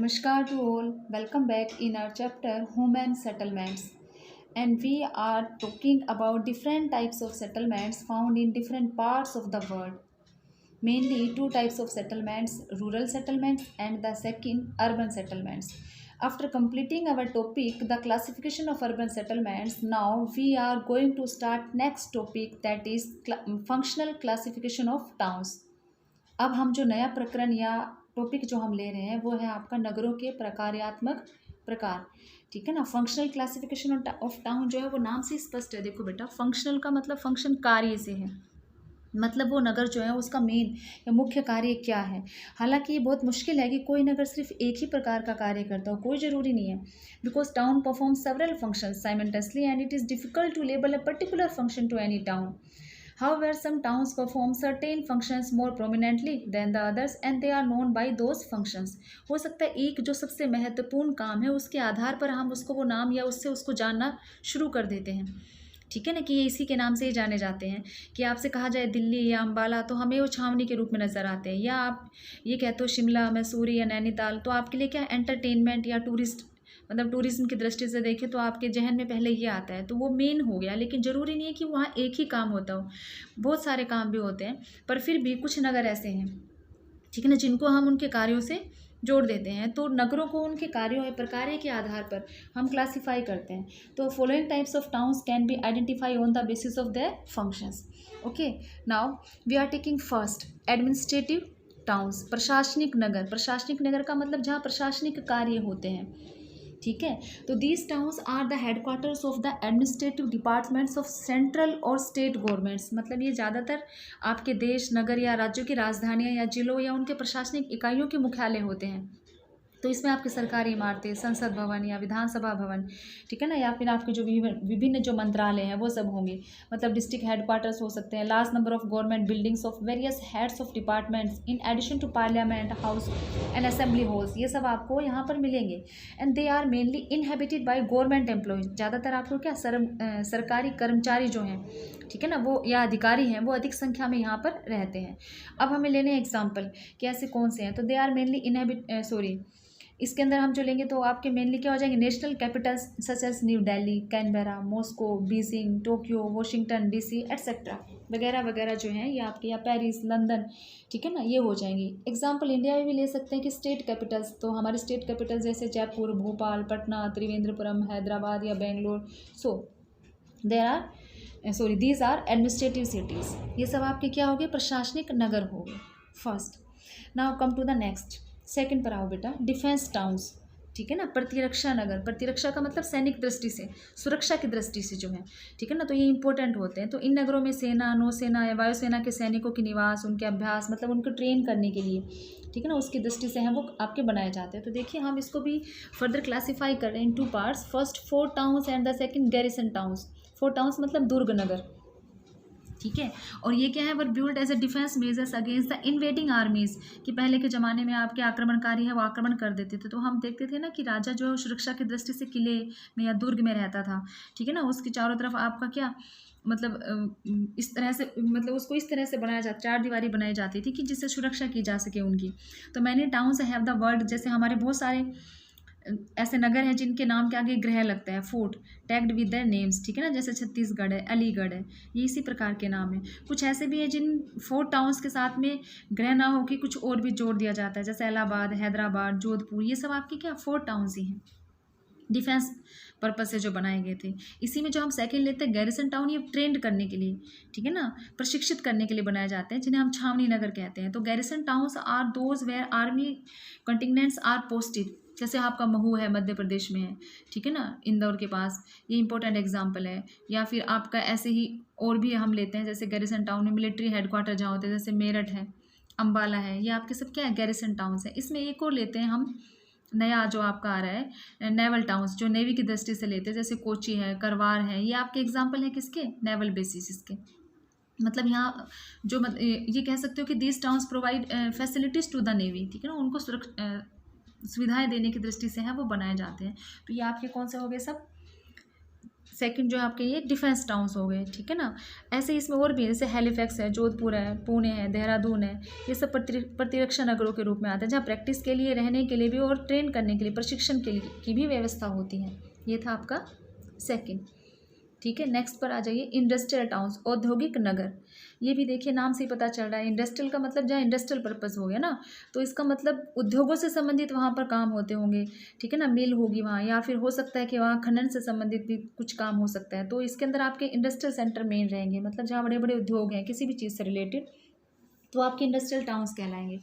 Namaskar to all. Welcome back in our chapter Human Settlements. And we are talking about different types of settlements found in different parts of the world. Mainly two types of settlements, rural settlements and the second urban settlements. After completing our topic, the classification of urban settlements, now we are going to start next topic, that is functional classification of towns. अब हम जो नया प्रकरण या topic जो हम ले रहे हैं वो है आपका नगरों के प्रकार्यात्मक प्रकार। ठीक है ना। फंक्शनल क्लासिफिकेशन ऑफ टाउन जो है वो नाम से स्पष्ट है। देखो बेटा, फंक्शनल का मतलब फंक्शन कार्य से है, मतलब वो नगर जो है उसका मेन या मुख्य कार्य क्या है। हालांकि ये बहुत मुश्किल है कि कोई नगर सिर्फ एक ही प्रकार का कार्य करता हो, कोई ज़रूरी नहीं है। Because town perform several functions simultaneously and it is difficult to label a particular function to any town. However, some towns perform certain functions more prominently than the others and they are known by those functions. हो सकता है एक जो सबसे महत्वपूर्ण काम है उसके आधार पर हम उसको वो नाम या उससे उसको जानना शुरू कर देते हैं। ठीक है ना, कि ये इसी के नाम से ही जाने जाते हैं। कि आपसे कहा जाए दिल्ली या अम्बाला तो हमें वो छावनी के रूप में नज़र आते हैं, या आप ये कहते हो शिमला, मैसूरी या नैनीताल तो आपके लिए क्या एंटरटेनमेंट या टूरिस्ट मतलब टूरिज्म की दृष्टि से देखें तो आपके जहन में पहले ये आता है, तो वो मेन हो गया। लेकिन ज़रूरी नहीं है कि वहाँ एक ही काम होता हो, बहुत सारे काम भी होते हैं। पर फिर भी कुछ नगर ऐसे हैं, ठीक है ना, जिनको हम उनके कार्यों से जोड़ देते हैं। तो नगरों को उनके कार्यों या प्रकार के आधार पर हम क्लासीफाई करते हैं। तो following types of towns can be identify on the basis of their functions. Okay, now we are taking first administrative towns, प्रशासनिक नगर। प्रशासनिक नगर का मतलब जहाँ प्रशासनिक कार्य होते हैं। ठीक है, तो these towns are the headquarters of the administrative departments of central और स्टेट गवर्नमेंट्स। मतलब ये ज़्यादातर आपके देश, नगर या राज्यों की राजधानियाँ या जिलों या उनके प्रशासनिक इकाइयों के मुख्यालय होते हैं। तो इसमें आपकी सरकारी इमारतें, संसद भवन या विधानसभा भवन, ठीक है ना, या फिर आपके जो विभिन्न जो मंत्रालय हैं वो सब होंगे। मतलब डिस्ट्रिक्ट हेडक्वार्टर्स हो सकते हैं, large number of government buildings of various heads of departments in addition to parliament house and assembly halls, ये सब आपको यहाँ पर मिलेंगे। And they are mainly inhabited by government employees. ज़्यादातर आपको क्या सरकारी कर्मचारी जो हैं, ठीक है ना, वो या अधिकारी हैं, वो अधिक संख्या में यहाँ पर रहते हैं। अब हमें लेने एग्जाम्पल कि ऐसे कौन से हैं। तो दे आर मेनली इसके अंदर हम जो लेंगे तो आपके मेनली क्या हो जाएंगे, national capitals such as New Delhi, Canberra, Moscow, Beijing, Tokyo, Washington DC etcetera वगैरह वगैरह जो हैं ये आपके, या पेरिस, लंदन, ठीक है ना, ये हो जाएंगी। एग्जाम्पल इंडिया में भी ले सकते हैं कि स्टेट कैपिटल्स, तो हमारे स्टेट कैपिटल जैसे जयपुर, भोपाल, पटना, त्रिवेंद्रपुरम, हैदराबाद या Bangalore. So these are administrative cities. ये सब आपके क्या हो गए, प्रशासनिक नगर हो गए first. Now come to the next, second पर आओ बेटा, डिफेंस टाउन्स। ठीक है ना, प्रतिरक्षा नगर। प्रतिरक्षा का मतलब सैनिक दृष्टि से, सुरक्षा की दृष्टि से जो है, ठीक है ना, तो ये इंपॉर्टेंट होते हैं। तो इन नगरों में सेना, नौसेना या वायुसेना के सैनिकों के निवास, उनके अभ्यास, मतलब उनको ट्रेन करने के लिए, ठीक है ना, उसकी दृष्टि से हैं वो आपके बनाए जाते हैं। तो देखिए हम इसको भी फर्दर क्लासीफाई कर रहे हैं in two parts. First fort towns and the second garrison towns. Fort towns मतलब दुर्ग नगर, ठीक है। और ये क्या है, were build as a defence measures against the invading armies, कि पहले के ज़माने में आपके आक्रमणकारी है वो आक्रमण कर देते थे। तो हम देखते थे ना कि राजा जो है सुरक्षा की दृष्टि से किले में या दुर्ग में रहता था, ठीक है ना, उसके चारों तरफ आपका क्या मतलब इस तरह से, मतलब उसको इस तरह से बनाया जाता, चार दीवारी बनाई जाती थी कि जिससे सुरक्षा की जा सके उनकी। तो many towns have the word, जैसे हमारे बहुत सारे ऐसे नगर हैं जिनके नाम के आगे ग्रह लगता है, fort tagged with their names, ठीक है ना, जैसे छत्तीसगढ़ है, अलीगढ़ है, ये इसी प्रकार के नाम है। कुछ ऐसे भी हैं जिन फोर्ट टाउन्स के साथ में ग्रह ना हो कि कुछ और भी जोड़ दिया जाता है, जैसे इलाहाबाद, हैदराबाद, जोधपुर, ये सब आपके क्या फोर्ट टाउन्स ही हैं, डिफेंस पर्पज से जो बनाए गए थे। इसी में जो हम सेकंड लेते हैं गैरिसन टाउन, ये ट्रेंड करने के लिए, ठीक है ना, प्रशिक्षित करने के लिए बनाए जाते हैं, जिन्हें हम छावनी नगर कहते हैं। तो garrison towns are those where army contingents are posted, जैसे आपका महू है, मध्य प्रदेश में है, ठीक है ना, इंदौर के पास, ये इंपॉर्टेंट एग्जाम्पल है। या फिर आपका ऐसे ही और भी हम लेते हैं, जैसे गैरिसन टाउन में मिलिट्री हेडक्वार्टर जहाँ होते हैं, जैसे मेरठ है, अम्बाला है, ये आपके सब क्या है, गैरिसन टाउन्स है। इसमें एक और लेते हैं हम, नया जो आपका आ रहा है, नेवल टाउन्स, जो नेवी की दृष्टि से लेते हैं, जैसे कोची है, करवार है, ये आपके एग्जाम्पल है किसके, नेवल बेसिस इसके। मतलब यहाँ जो ये कह सकते हो कि these towns provide facilities to the navy, ठीक है ना, उनको सुविधाएं देने की दृष्टि से हैं वो बनाए जाते हैं। तो ये आपके कौन से हो गए, सब सेकंड जो है आपके ये डिफेंस टाउन्स हो गए, ठीक है ना। ऐसे ही इसमें और भी है, जैसे हैलिफैक्स है, जोधपुर है, पुणे है, देहरादून है, ये सब प्रतिरक्षा नगरों के रूप में आते हैं, जहाँ प्रैक्टिस के लिए, रहने के लिए भी और ट्रेन करने के लिए, प्रशिक्षण के लिए की भी व्यवस्था होती है। ये था आपका सेकंड, ठीक है। नेक्स्ट पर आ जाइए, इंडस्ट्रियल टाउन्स, औद्योगिक नगर। ये भी देखिए नाम से ही पता चल रहा है, इंडस्ट्रियल का मतलब जहाँ इंडस्ट्रियल पर्पस हो गया ना, तो इसका मतलब उद्योगों से संबंधित वहाँ पर काम होते होंगे, ठीक है ना, मिल होगी वहाँ, या फिर हो सकता है कि वहाँ खनन से संबंधित भी कुछ काम हो सकता है। तो इसके अंदर आपके इंडस्ट्रियल सेंटर मेन रहेंगे, मतलब जहाँ बड़े बड़े उद्योग हैं किसी भी चीज़ से रिलेटेड, तो आपके इंडस्ट्रियल टाउन्स कहलाएंगे,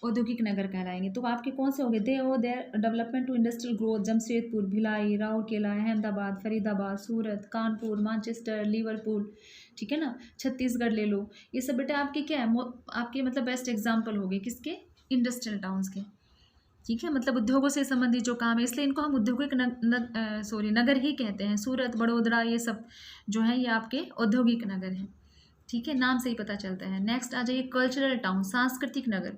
औद्योगिक नगर कहलाएंगे। तो आपके कौन से होंगे, they owe their development to industrial growth, Jamshedpur, Bhilai, Rourkela, Ahmedabad, Faridabad, Surat, Kanpur, Manchester, Liverpool, ठीक है ना, छत्तीसगढ़ ले लो। ये सब बेटा आपके क्या है, आपके मतलब बेस्ट एग्जाम्पल हो गए किसके, इंडस्ट्रियल टाउन्स के, ठीक है। मतलब उद्योगों से संबंधित जो काम है, इसलिए इनको हम औद्योगिक नगर ही कहते हैं। सूरत, बड़ोदरा, ये सब जो है ये आपके औद्योगिक नगर हैं, ठीक है, नाम से ही पता चलता है। नेक्स्ट आ जाइए कल्चरल टाउन, सांस्कृतिक नगर।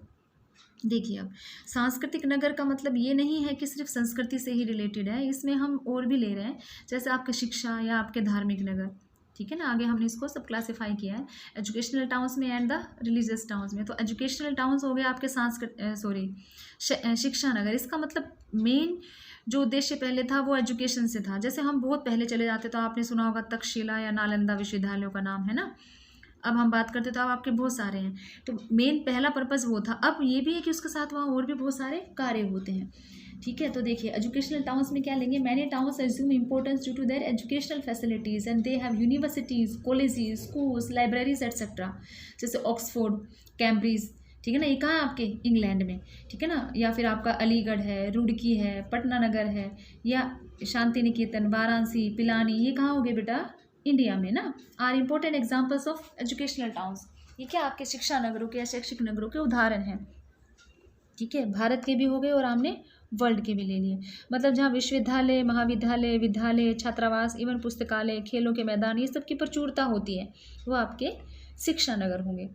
देखिए अब सांस्कृतिक नगर का मतलब ये नहीं है कि सिर्फ संस्कृति से ही रिलेटेड है, इसमें हम और भी ले रहे हैं, जैसे आपके शिक्षा या आपके धार्मिक नगर, ठीक है ना। आगे हमने इसको सब क्लासिफाई किया है एजुकेशनल टाउन्स में एंड द रिलीजियस टाउन्स में। तो एजुकेशनल टाउन्स हो गए आपके शिक्षा नगर। इसका मतलब मेन जो उद्देश्य पहले था वो एजुकेशन से था। जैसे हम बहुत पहले चले जाते तो आपने सुना होगा तक्षशिला या नालंदा विश्वविद्यालयों का नाम, है ना। अब हम बात करते तो अब आपके बहुत सारे हैं, तो मेन पहला पर्पस वो था। अब ये भी है कि उसके साथ वहाँ और भी बहुत सारे कार्य होते हैं, ठीक है। तो देखिए एजुकेशनल टाउन्स में क्या लेंगे, many towns assume importance due to their educational facilities and they have universities, colleges, schools, libraries etcetera, जैसे ऑक्सफोर्ड, कैम्ब्रिज, ठीक है ना, ये कहाँ है आपके इंग्लैंड में, ठीक है ना। या फिर आपका अलीगढ़ है, रुड़की है, पटना नगर है, या शांति निकेतन, वाराणसी, पिलानी, ये कहाँ हो गए बेटा, इंडिया में ना, are important examples of educational towns. ये क्या आपके शिक्षा नगरों के या शैक्षिक नगरों के उदाहरण हैं, ठीक है। भारत के भी हो गए और हमने वर्ल्ड के भी ले लिए। मतलब जहाँ विश्वविद्यालय, महाविद्यालय, विद्यालय, छात्रावास, इवन पुस्तकालय, खेलों के मैदान, ये सब की प्रचुरता होती है, वो आपके शिक्षा नगर होंगे,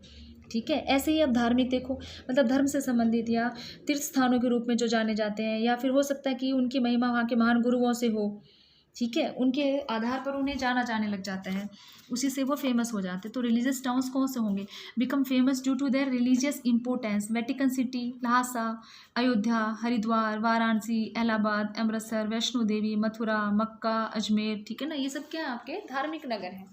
ठीक है। ऐसे ही अब धार्मिक देखो, मतलब धर्म से संबंधित या तीर्थ स्थानों के रूप में जो जाने जाते हैं, या फिर हो सकता है कि उनकी महिमा वहाँ के महान गुरुओं से हो, ठीक है, उनके आधार पर उन्हें जाना जाने लग जाता है, उसी से वो फेमस हो जाते हैं। तो रिलीजियस टाउन्स कौन से होंगे, become famous due to their religious importance, Vatican City, Lhasa, Ayodhya, Haridwar, Varanasi, Allahabad, Amritsar, Vaishno Devi, Mathura, Mecca, Ajmer, ठीक है ना। ये सब क्या है आपके धार्मिक नगर हैं,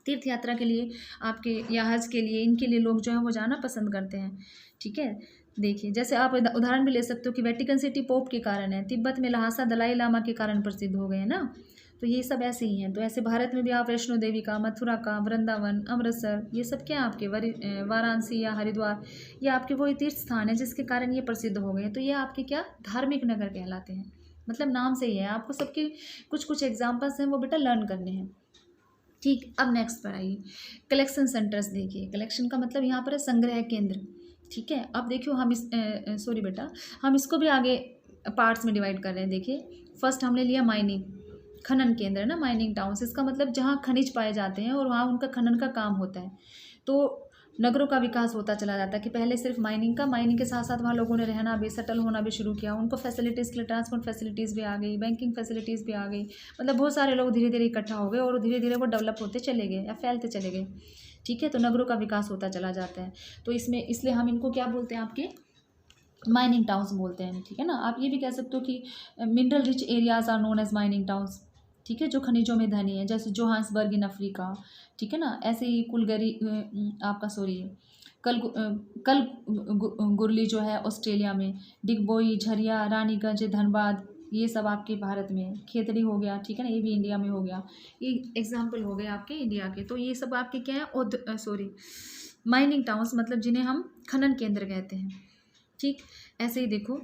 तीर्थ यात्रा के लिए आपके या हज के लिए, इनके लिए लोग जो है वो जाना पसंद करते हैं, ठीक है। देखिए जैसे आप उदाहरण भी ले सकते हो कि वेटिकन सिटी पोप के कारण है, तिब्बत में लहासा दलाई लामा के कारण प्रसिद्ध हो गए हैं ना। तो ये सब ऐसे ही हैं। तो ऐसे भारत में भी आप वैष्णो देवी का, मथुरा का, वृंदावन, अमृतसर, ये सब क्या आपके वाराणसी या हरिद्वार, ये आपके वही तीर्थ स्थान है जिसके कारण ये प्रसिद्ध हो गए हैं। तो ये आपके क्या धार्मिक नगर कहलाते हैं, मतलब नाम से ही है। आपको सबके कुछ कुछ एग्जाम्पल्स हैं वो बेटा लर्न करने हैं, ठीक। अब नेक्स्ट पर आइए, कलेक्शन सेंटर्स। देखिए कलेक्शन का मतलब यहाँ पर है संग्रह केंद्र, ठीक है। अब देखियो हम सॉरी बेटा, हम इसको भी आगे पार्ट्स में डिवाइड कर रहे हैं। देखिए फर्स्ट हमने लिया माइनिंग, खनन केंद्र है ना, माइनिंग टाउन्स। इसका मतलब जहाँ खनिज पाए जाते हैं और वहाँ उनका खनन का काम होता है। तो नगरों का विकास होता चला जाता है कि पहले सिर्फ माइनिंग के साथ साथ वहाँ लोगों ने रहना भी, सेटल होना भी शुरू किया। उनको फैसिलिटीज़ के लिए ट्रांसपोर्ट फैसिलिटीज़ भी आ गई, बैंकिंग फैसिलिटीज़ भी आ गई। मतलब बहुत सारे लोग धीरे धीरे इकट्ठा हो गए और धीरे धीरे वो डेवलप होते चले गए या फैलते चले गए, ठीक है। तो नगरों का विकास होता चला जाता है। तो इसमें इसलिए हम इनको क्या बोलते हैं, आपके माइनिंग टाउन्स बोलते हैं, ठीक है ना। आप ये भी कह सकते हो कि mineral rich areas are known as mining towns, ठीक है, जो खनिजों में धनी है, जैसे जोहान्सबर्ग इन अफ्रीका, ठीक है ना। ऐसे ही आपका गुरली जो है ऑस्ट्रेलिया में, डिगबोई, झरिया, रानीगंज, धनबाद, ये सब आपके भारत में, खेतड़ी हो गया, ठीक है ना, ये भी इंडिया में हो गया। ये एग्जाम्पल हो गए आपके इंडिया के। तो ये सब आपके क्या है, माइनिंग टाउन्स, मतलब जिन्हें हम खनन केंद्र कहते हैं, ठीक। ऐसे ही देखो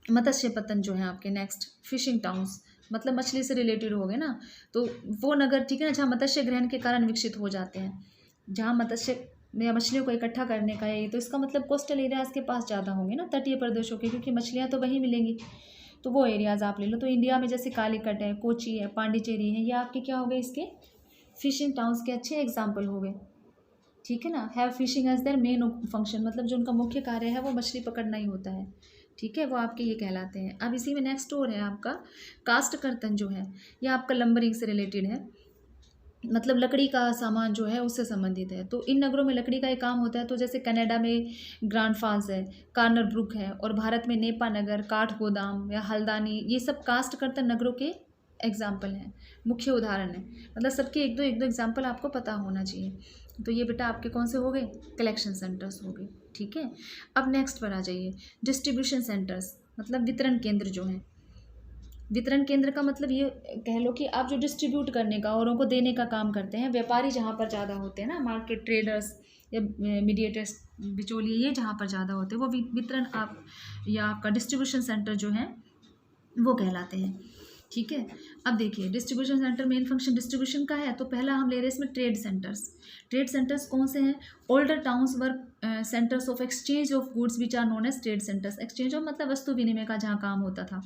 मत्स्य पतन जो है आपके, नेक्स्ट फिशिंग टाउन्स, मतलब मछली से रिलेटेड हो गए ना। तो वो नगर, ठीक है ना, जहाँ मत्स्य ग्रहण के कारण विकसित हो जाते हैं, जहाँ मत्स्य या मछलियों को इकट्ठा करने का है। तो इसका मतलब कोस्टल एरियाज़ के पास ज़्यादा होंगे ना, तटीय प्रदेशों के, क्योंकि मछलियाँ तो वहीं मिलेंगी। तो वो एरियाज़ आप ले लो। तो इंडिया में जैसे कालीकट है, कोची है, पांडिचेरी है, ये आपके क्या हो गए, इसके फिशिंग टाउन्स के अच्छे एग्जाम्पल हो गए, ठीक है ना। Have fishing as their main function, मतलब जो उनका मुख्य कार्य है वो मछली पकड़ना ही होता है, ठीक है, वो आपके ये कहलाते हैं। अब इसी में नेक्स्ट और है आपका कास्ट कर्तन जो है, ये आपका लंबरिंग से रिलेटेड है, मतलब लकड़ी का सामान जो है उससे संबंधित है। तो इन नगरों में लकड़ी का एक काम होता है। तो जैसे कनाडा में ग्रांड फॉल्स है, कार्नर ब्रुक है, और भारत में नेपा नगर, काठ गोदाम या हल्दानी, ये सब कास्ट कर्तन नगरों के एग्जाम्पल हैं, मुख्य उदाहरण है। मतलब सबके एक दो एग्जाम्पल आपको पता होना चाहिए। तो ये बेटा आपके कौन से हो गए, कलेक्शन सेंटर्स हो गए। ठीक है, अब नेक्स्ट पर आ जाइए, डिस्ट्रीब्यूशन सेंटर्स, मतलब वितरण केंद्र जो हैं। वितरण केंद्र का मतलब ये कह लो कि आप जो डिस्ट्रीब्यूट करने का, औरों को देने का काम करते हैं, व्यापारी जहाँ पर ज़्यादा होते हैं ना, मार्केट ट्रेडर्स या मीडिएटर्स, बिचौलिए, ये जहाँ पर ज़्यादा होते हैं वो वितरण आप या आपका डिस्ट्रीब्यूशन सेंटर जो है वो कहलाते हैं। ठीक है, अब देखिए distribution centre main function distribution का है। तो पहला हम ले रहे हैं इसमें ट्रेड सेंटर्स। ट्रेड सेंटर्स कौन से हैं, older towns were centres of exchange of goods which are known as trade centres. Exchange of मतलब वस्तु विनिमय का जहाँ काम होता था,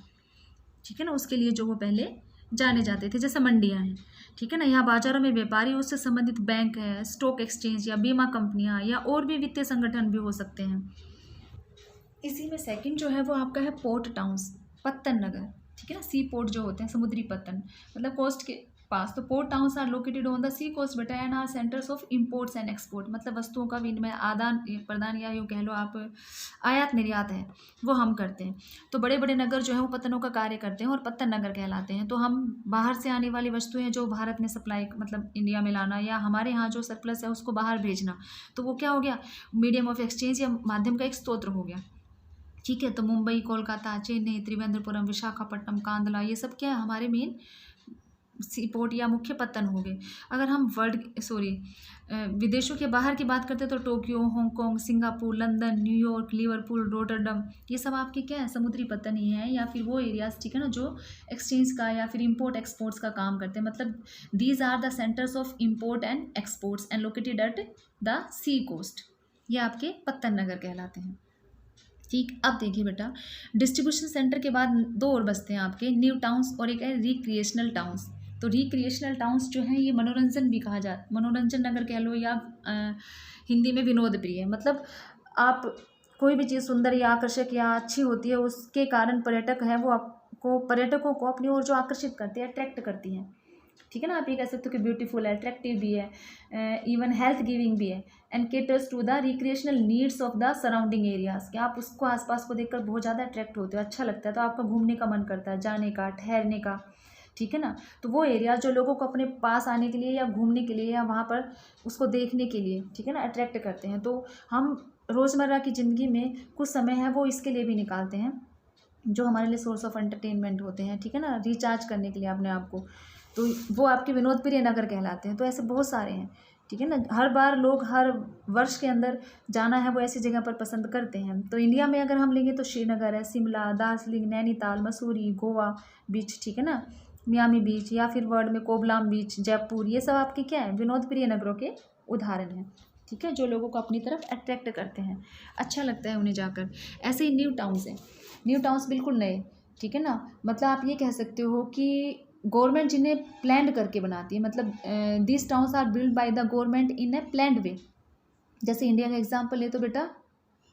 ठीक है ना, उसके लिए जो वो पहले जाने जाते थे, जैसे मंडियाँ हैं। ठीक है ना, यहाँ बाजारों में व्यापारी, उससे संबंधित बैंक है, स्टॉक एक्सचेंज या बीमा कंपनियाँ या और भी वित्तीय संगठन भी हो सकते हैं। इसी में सेकंड जो है वो आपका है पोर्ट टाउन्स, पत्तन नगर। ठीक है ना, सी पोर्ट जो होते हैं, समुद्री पत्तन, मतलब कोस्ट के पास। तो port towns are located on the sea coast बेटा and are centres of imports and export, मतलब वस्तुओं का विनिमय, आदान प्रदान, या यूँ कह लो आप आयात निर्यात है वो हम करते हैं। तो बड़े बड़े नगर जो है वो पत्तनों का कार्य करते हैं और पत्तन नगर कहलाते हैं। तो हम बाहर से आने वाली वस्तुएं जो भारत में सप्लाई, मतलब इंडिया में लाना, या हमारे यहाँ जो सरप्लस है उसको बाहर भेजना, तो वो क्या हो गया, मीडियम ऑफ एक्सचेंज या माध्यम का एक स्रोत हो गया। ठीक है, तो मुंबई, कोलकाता, चेन्नई, त्रिवेंद्रपुरम, विशाखापट्टनम, कांदला, ये सब क्या है, हमारे मेन सी पोर्ट या मुख्य पत्तन हो गए। अगर हम विदेशों के बाहर की बात करते हैं तो Tokyo, Hong Kong, Singapore, London, New York, Liverpool, Rotterdam, ये सब आपके क्या है, समुद्री पत्तन ही हैं, या फिर वो एरियाज, ठीक है ना, जो एक्सचेंज का या फिर इंपोर्ट एक्सपोर्ट्स का काम करते हैं। मतलब these are the centres of import and exports and located at the sea coast, ये आपके पत्तन नगर कहलाते हैं। ठीक, अब देखिए बेटा, डिस्ट्रीब्यूशन सेंटर के बाद दो और बचते हैं आपके, न्यू टाउन्स और एक है रिक्रिएशनल टाउन्स। तो रिक्रिएशनल टाउन्स जो हैं ये मनोरंजन भी कहा जाता, मनोरंजन नगर कह लो, या हिंदी में विनोद प्रिय। मतलब आप कोई भी चीज़ सुंदर या आकर्षक या अच्छी होती है, उसके कारण पर्यटक हैं वो आपको, पर्यटकों को अपनी ओर जो आकर्षित करती है, अट्रैक्ट करती हैं। ठीक है ना, आप ये कह सकते हो कि ब्यूटीफुल है, अट्रैक्टिव भी है, इवन हेल्थ गिविंग भी है, and caters to the recreational needs of the surrounding areas. कि आप उसको आसपास को देखकर बहुत ज़्यादा अट्रैक्ट होते हो, अच्छा लगता है, तो आपका घूमने का मन करता है, जाने का, ठहरने का। ठीक है ना, तो वो एरिया जो लोगों को अपने पास आने के लिए या घूमने के लिए या वहाँ पर उसको देखने के लिए, ठीक है ना, अट्रैक्ट करते हैं। तो हम रोज़मर्रा की ज़िंदगी में कुछ समय है वो इसके लिए भी निकालते हैं, जो हमारे लिए सोर्स ऑफ एंटरटेनमेंट होते हैं। ठीक है ना, रिचार्ज करने के लिए अपने आप को, तो वो आपके विनोद प्रिय नगर कहलाते हैं। तो ऐसे बहुत सारे हैं। ठीक है ना, हर बार लोग हर वर्ष के अंदर जाना है वो ऐसी जगह पर पसंद करते हैं। तो इंडिया में अगर हम लेंगे तो श्रीनगर है, शिमला, दार्जिलिंग, नैनीताल, मसूरी, गोवा बीच, ठीक है ना, मियामी बीच, या फिर वर्ल्ड में कोवलाम बीच, जयपुर, ये सब आपके क्या है, विनोद प्रिय नगरों के उदाहरण हैं। ठीक है, जो लोगों को अपनी तरफ अट्रैक्ट करते हैं, अच्छा लगता है उन्हें जाकर। ऐसे ही न्यू टाउन्स हैं, न्यू टाउन्स बिल्कुल नए। ठीक है ना, मतलब आप ये कह सकते हो कि गवर्नमेंट जिन्हें प्लान करके बनाती है, मतलब this towns are build by the government in a planned way. जैसे इंडिया का एग्जांपल ले तो बेटा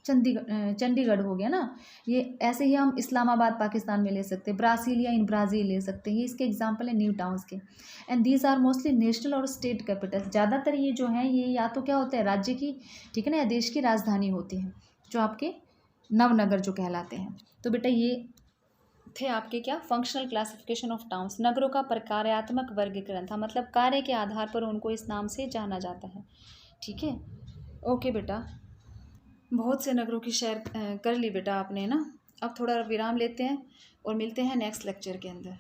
चंडीगढ़ हो गया ना, ये ऐसे ही हम इस्लामाबाद पाकिस्तान में ले सकते हैं, ब्राज़ील या इन ब्राज़ील ले सकते हैं, ये इसके एग्जांपल है न्यू टाउन्स के। And these are mostly national और स्टेट कैपिटल। ज़्यादातर ये जो हैं ये या तो क्या होता है, राज्य की, ठीक है ना, या देश की राजधानी होती है, जो आपके नवनगर जो कहलाते हैं। तो बेटा ये थे आपके क्या, फंक्शनल क्लासिफिकेशन ऑफ टाउन्स। नगरों का प्रकार्यात्मक वर्गीकरण था, मतलब कार्य के आधार पर उनको इस नाम से जाना जाता है। ठीक है, ओके बेटा, बहुत से नगरों की शेयर कर ली बेटा आपने ना। अब थोड़ा विराम लेते हैं और मिलते हैं नेक्स्ट लेक्चर के अंदर।